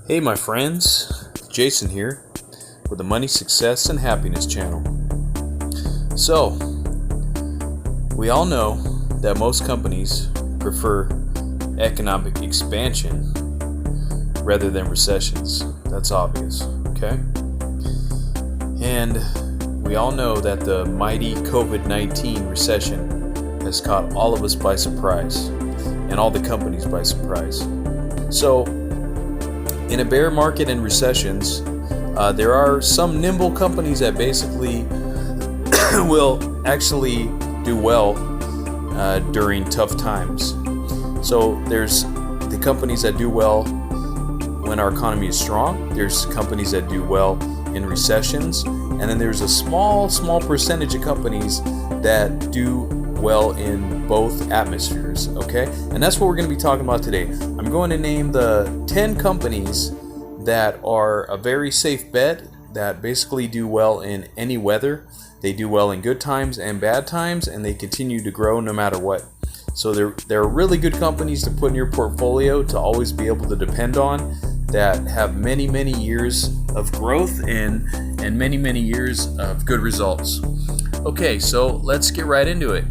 Hey my friends, Jason here with the Money, Success, and Happiness channel. So, we all know that most companies prefer economic expansion rather than recessions. That's obvious, okay? And we all know that the mighty COVID-19 recession has caught all of us by surprise and all the companies by surprise. So, in a bear market and recessions, there are some nimble companies that basically will actually do well during tough times. So there's the companies that do well when our economy is strong. There's companies that do well in recessions, and then there's a small percentage of companies that do well in both atmospheres, okay? And that's what we're going to be talking about today. I'm going to name the 10 companies that are a very safe bet that basically do well in any weather. They do well in good times and bad times, and they continue to grow no matter what. So they're really good companies to put in your portfolio to always be able to depend on, that have many years of growth and many years of good results. Okay, so let's get right into it.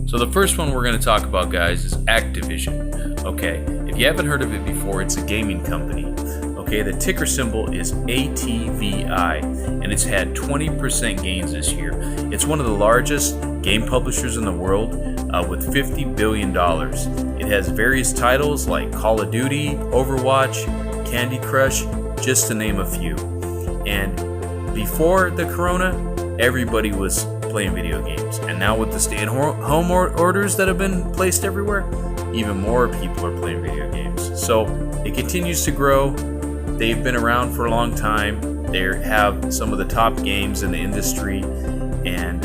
So the first one we're going to talk about, guys, is Activision. Okay, if you haven't heard of it before, it's a gaming company. Okay, the ticker symbol is ATVI, and it's had 20% gains this year. It's one of the largest game publishers in the world with $50 billion. It has various titles like Call of Duty, Overwatch, Candy Crush, just to name a few. And before the corona, everybody was playing video games. And now with the stay-at-home orders that have been placed everywhere, even more people are playing video games. So it continues to grow. They've been around for a long time. They have some of the top games in the industry, and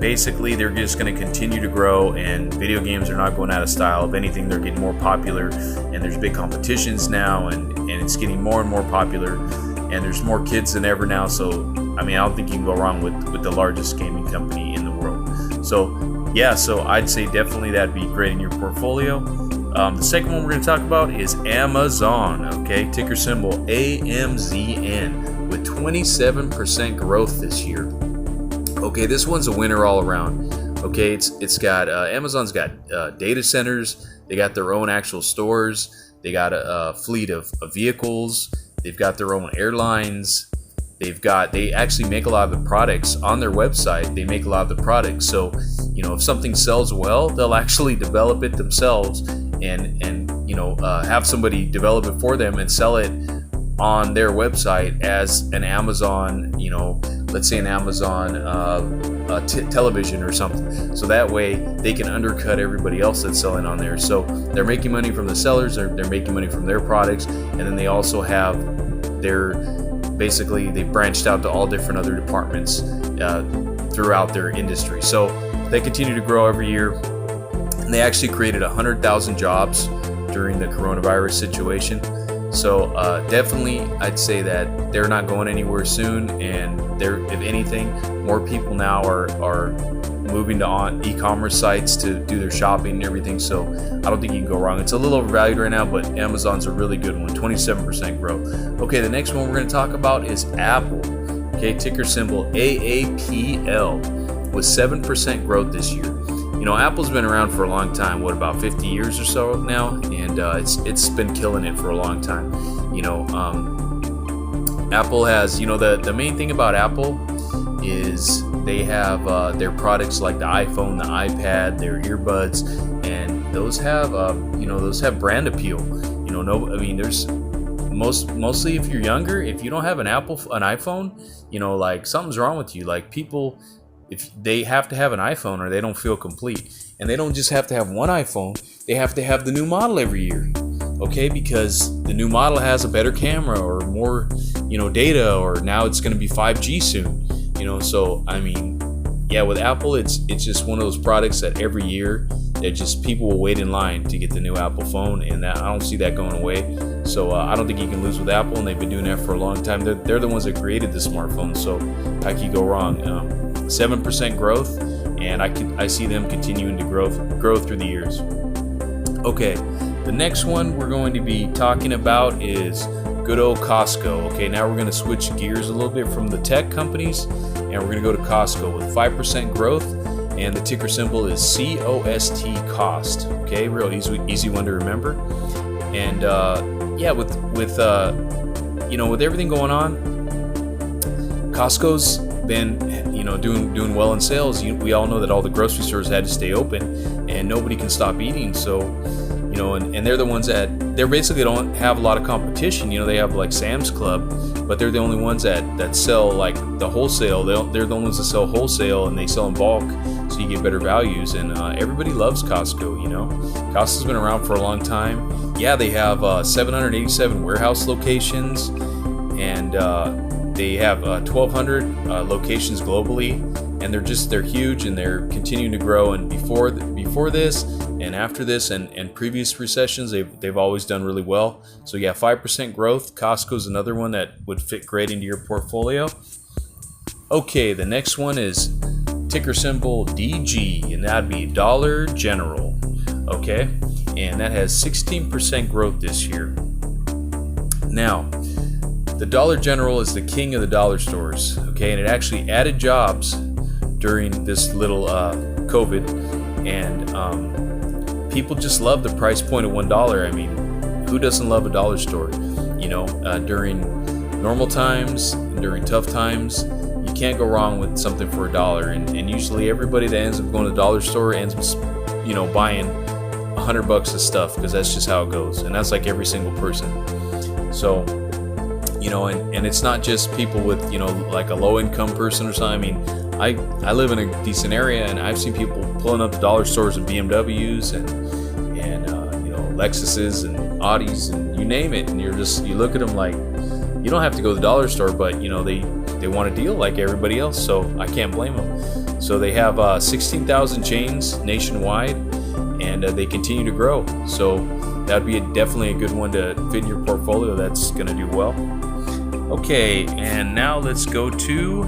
basically they're just going to continue to grow, and video games are not going out of style. If anything, they're getting more popular, and there's big competitions now, and it's getting more and more popular, and there's more kids than ever now. So I don't think you can go wrong with the largest gaming company in the world. So yeah, so I'd say definitely that'd be great in your portfolio. The second one we're going to talk about is Amazon, okay? Ticker symbol AMZN, with 27% growth this year. Okay, this one's a winner all around. Okay, it's got Amazon's got data centers. They got their own actual stores. They got a fleet of vehicles. They've got their own airlines. They actually make a lot of the products on their website. They make a lot of the products. So, if something sells well, they'll actually develop it themselves and have somebody develop it for them and sell it on their website as an Amazon, let's say an Amazon television or something. So that way they can undercut everybody else that's selling on there. So they're making money from the sellers, they're making money from their products, and then they also have they branched out to all different other departments throughout their industry. So they continue to grow every year. And they actually created 100,000 jobs during the coronavirus situation. So definitely, I'd say that they're not going anywhere soon. And if anything, more people now are moving to e-commerce sites to do their shopping and everything. So I don't think you can go wrong. It's a little overvalued right now, but Amazon's a really good one, 27% growth. Okay, the next one we're going to talk about is Apple. Okay, ticker symbol AAPL, with 7% growth this year. Apple's been around for a long time, about 50 years or so now, and it's been killing it for a long time. Apple has, the main thing about Apple is they have their products like the iPhone, the iPad, their earbuds, and those have brand appeal. There's mostly if you're younger, if you don't have an iPhone, something's wrong with you. Like people, if they have to have an iPhone or they don't feel complete. And they don't just have to have one iPhone, they have to have the new model every year. Okay, because the new model has a better camera or more, data, or now it's going to be 5G soon. So with Apple, it's just one of those products that every year that just people will wait in line to get the new Apple phone, and that I don't see that going away. So I don't think you can lose with Apple, and they've been doing that for a long time. They're the ones that created the smartphone, so how can you go wrong? 7% growth, and I see them continuing to grow through the years. Okay, The next one we're going to be talking about is good old Costco. Okay, now we're going to switch gears a little bit from the tech companies, and we're going to go to Costco with 5% growth, and the ticker symbol is COST, cost. Okay, real easy one to remember. And yeah, with everything going on, Costco's been doing well in sales. We all know that all the grocery stores had to stay open, and nobody can stop eating. So and they're the ones they're basically don't have a lot of competition. They have like Sam's Club, but they're the only ones that sell like the wholesale. They're the only ones that sell wholesale, and they sell in bulk, so you get better values. And everybody loves Costco. Costco's been around for a long time. Yeah, they have 787 warehouse locations, and they have 1,200 locations globally, and they're huge, and they're continuing to grow. And before this and after this and previous recessions, they've always done really well. So yeah, 5% growth. Costco's another one that would fit great into your portfolio. Okay, the next one is ticker symbol DG, and that'd be Dollar General. Okay, and that has 16% growth this year. Now, the Dollar General is the king of the dollar stores, okay, and it actually added jobs during this little COVID, and people just love the price point of $1. I mean, who doesn't love a dollar store? During normal times, during tough times, you can't go wrong with something for $1. And usually everybody that ends up going to the dollar store ends up, buying $100 of stuff, because that's just how it goes, and that's like every single person. So, and it's not just people with, like a low-income person or something. I mean, I live in a decent area, and I've seen people pulling up the dollar stores and BMWs and Lexuses and Audis and you name it, and you look at them like, you don't have to go to the dollar store, but they want a deal like everybody else, so I can't blame them. So they have 16,000 chains nationwide, and they continue to grow. So that'd be definitely a good one to fit in your portfolio that's going to do well. Okay, and now let's go to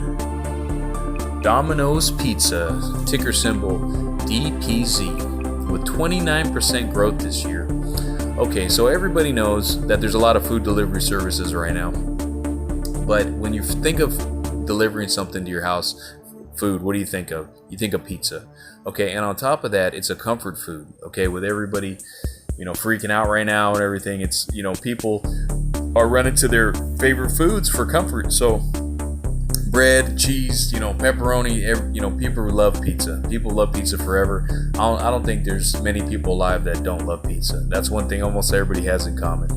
Domino's Pizza, ticker symbol DPZ, with 29% growth this year. Okay, so everybody knows that there's a lot of food delivery services right now. But when you think of delivering something to your house, food, what do you think of? You think of pizza. Okay, and on top of that, it's a comfort food. Okay, with everybody, freaking out right now and everything, it's, people are running to their favorite foods for comfort. So bread, cheese, pepperoni, people love pizza. People love pizza forever. I don't think there's many people alive that don't love pizza. That's one thing almost everybody has in common.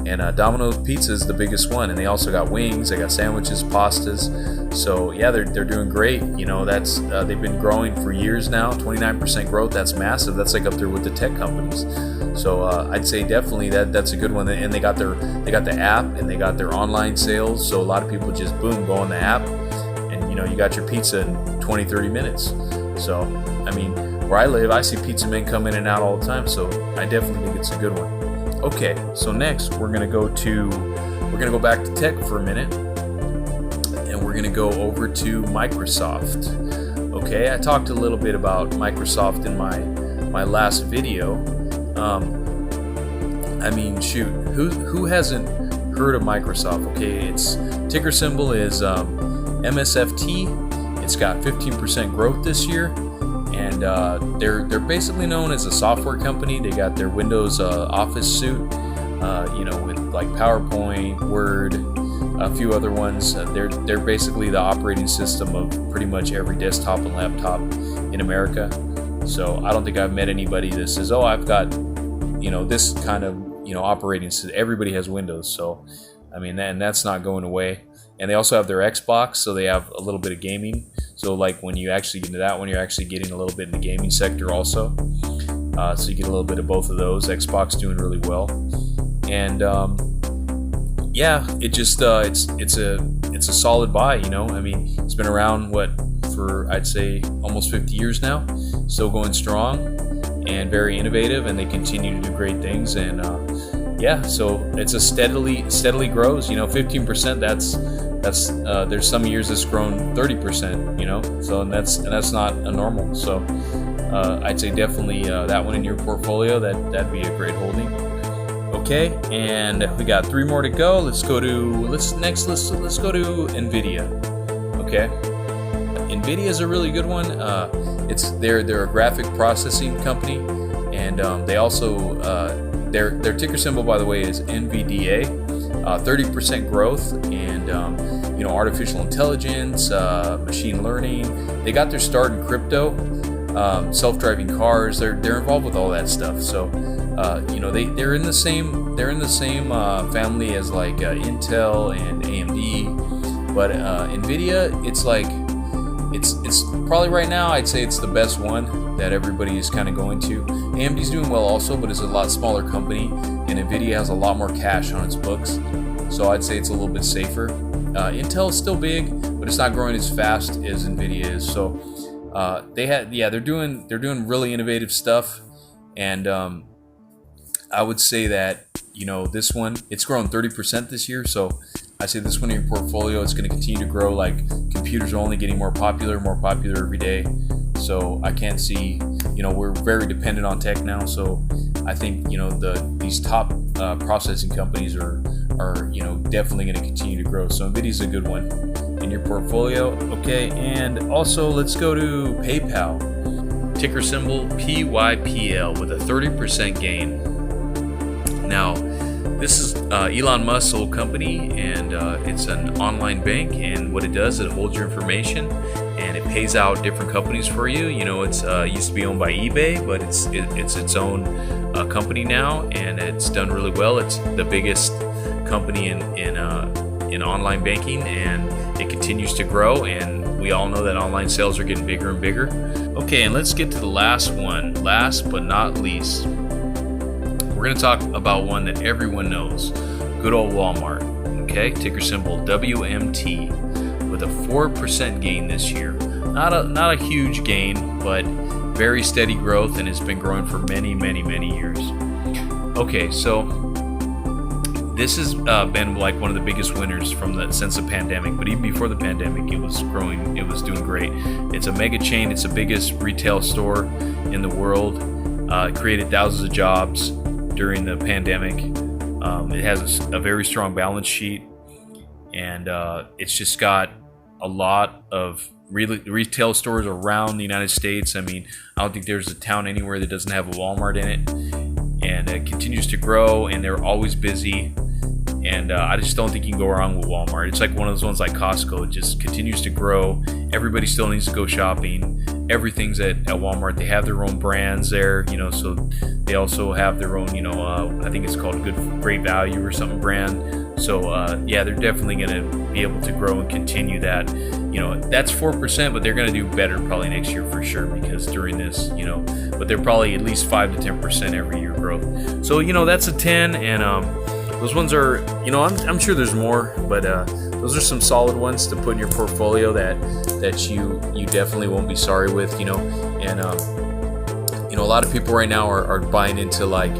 And Domino's Pizza is the biggest one, and they also got wings, they got sandwiches, pastas. So yeah, they're doing great. That's they've been growing for years now. 29% growth, that's massive. That's like up there with the tech companies. So I'd say definitely that's a good one. And they got the app, and they got their online sales. So a lot of people just go on the app, and you got your pizza in 20-30 minutes. So I mean, where I live, I see pizza men come in and out all the time. So I definitely think it's a good one. Okay, so next we're gonna go back to tech for a minute, and we're gonna go over to Microsoft. Okay, I talked a little bit about Microsoft in my last video. I mean, shoot, who hasn't heard of Microsoft? Okay, its ticker symbol is MSFT. It's got 15% growth this year, and they're basically known as a software company. They got their Windows Office suite, with like PowerPoint, Word, a few other ones. They're basically the operating system of pretty much every desktop and laptop in America. So I don't think I've met anybody that says, "Oh, I've got this kind of operating system." Everybody has Windows, so I mean, and that's not going away. And they also have their Xbox, so they have a little bit of gaming. So like when you actually get into that one, you're actually getting a little bit in the gaming sector also. So you get a little bit of both of those. Xbox doing really well, and yeah, it just it's a solid buy. I mean, it's been around for I'd say almost 50 years now, still going strong and very innovative, and they continue to do great things. And yeah, so it's a steadily grows. 15%. That's there's some years it's grown 30%. So and that's not a normal. So I'd say definitely that one in your portfolio. That'd be a great holding. Okay, and we got 3 more to go. Let's go to Nvidia. Okay, Nvidia is a really good one. They're a graphic processing company, and they also their ticker symbol, by the way, is NVDA. 30% growth, and artificial intelligence, machine learning. They got their start in crypto, self-driving cars. They're involved with all that stuff. So they're in the same family as like Intel and AMD, but Nvidia, it's probably right now I'd say it's the best one that everybody is kind of going to. AMD's doing well also, but it's a lot smaller company, and Nvidia has a lot more cash on its books, so I'd say it's a little bit safer. Intel is still big, but it's not growing as fast as Nvidia is. So they're doing really innovative stuff, and I would say that this one, it's grown 30% this year, so I say this one in your portfolio, it's going to continue to grow. Like, computers are only getting more popular every day. So I can't see, we're very dependent on tech now. So I think, these top processing companies are definitely going to continue to grow. So Nvidia's a good one in your portfolio. Okay, and also let's go to PayPal. Ticker symbol PYPL with a 30% gain. Now, this is Elon Musk's old company, and it's an online bank, and what it does, it holds your information and it pays out different companies for you. It's used to be owned by eBay, but it's its own company now, and it's done really well. It's the biggest company in online banking, and it continues to grow, and we all know that online sales are getting bigger and bigger. Okay, and let's get to the last one, last but not least. We're going to talk about one that everyone knows, good old Walmart. Okay, ticker symbol WMT with a 4% gain this year. Not a huge gain, but very steady growth, and it's been growing for many, many, many years. Okay, so this has been like one of the biggest winners since the pandemic, but even before the pandemic, it was growing. It was doing great. It's a mega chain. It's the biggest retail store in the world. It created thousands of jobs during the pandemic. It has a very strong balance sheet, and it's just got a lot of retail stores around the United States. I mean, I don't think there's a town anywhere that doesn't have a Walmart in it, and it continues to grow, and they're always busy, and I just don't think you can go wrong with Walmart. It's like one of those ones like Costco. It just continues to grow. Everybody still needs to go shopping. Everything's at Walmart. They have their own brands there, so they also have their own, I think it's called Great Value or something brand. So they're definitely going to be able to grow and continue that. That's 4%, but they're going to do better probably next year for sure, because during this, but they're probably at least 5 to 10% every year growth. So that's a 10, and those ones are, I'm sure there's more, but those are some solid ones to put in your portfolio that you definitely won't be sorry with, and a lot of people right now are buying into like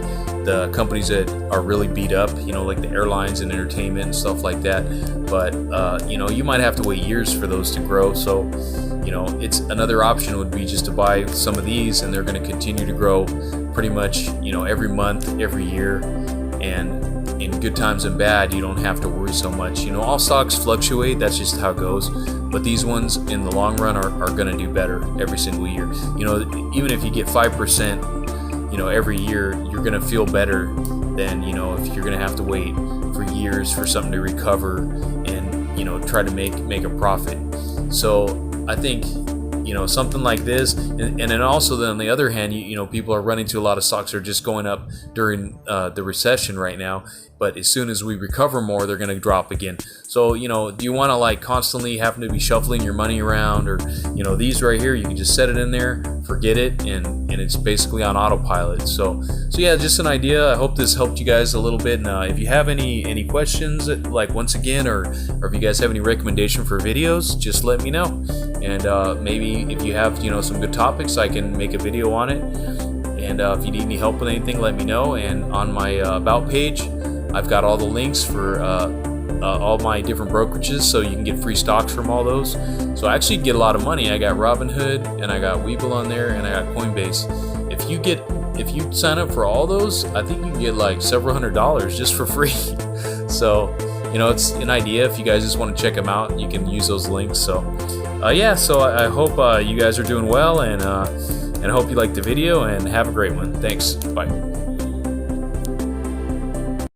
the companies that are really beat up, like the airlines and entertainment and stuff like that. But you might have to wait years for those to grow. So it's another option would be just to buy some of these, and they're going to continue to grow pretty much every month, every year, and in good times and bad, you don't have to worry so much. All stocks fluctuate. That's just how it goes. But these ones in the long run are going to do better every single year. Even if you get 5%, every year, you're going to feel better than, if you're going to have to wait for years for something to recover and, try to make a profit. So I think, something like this, and then also then on the other hand, people are running to a lot of stocks that are just going up during the recession right now, but as soon as we recover more, they're going to drop again. So, do you want to like constantly having to be shuffling your money around, or, these right here, you can just set it in there, forget it, and it's basically on autopilot. So yeah, just an idea. I hope this helped you guys a little bit. And if you have any questions, like once again, or if you guys have any recommendation for videos, just let me know. And maybe if you have some good topics, I can make a video on it. And if you need any help with anything, let me know. And on my about page, I've got all the links for all my different brokerages, so you can get free stocks from all those. So I actually get a lot of money. I got Robinhood, and I got Webull on there, and I got Coinbase. If you sign up for all those, I think you can get like several $100s just for free. So, you know, it's an idea. If you guys just want to check them out, you can use those links. So, yeah. So I hope you guys are doing well, and I hope you liked the video, and have a great one. Thanks. Bye.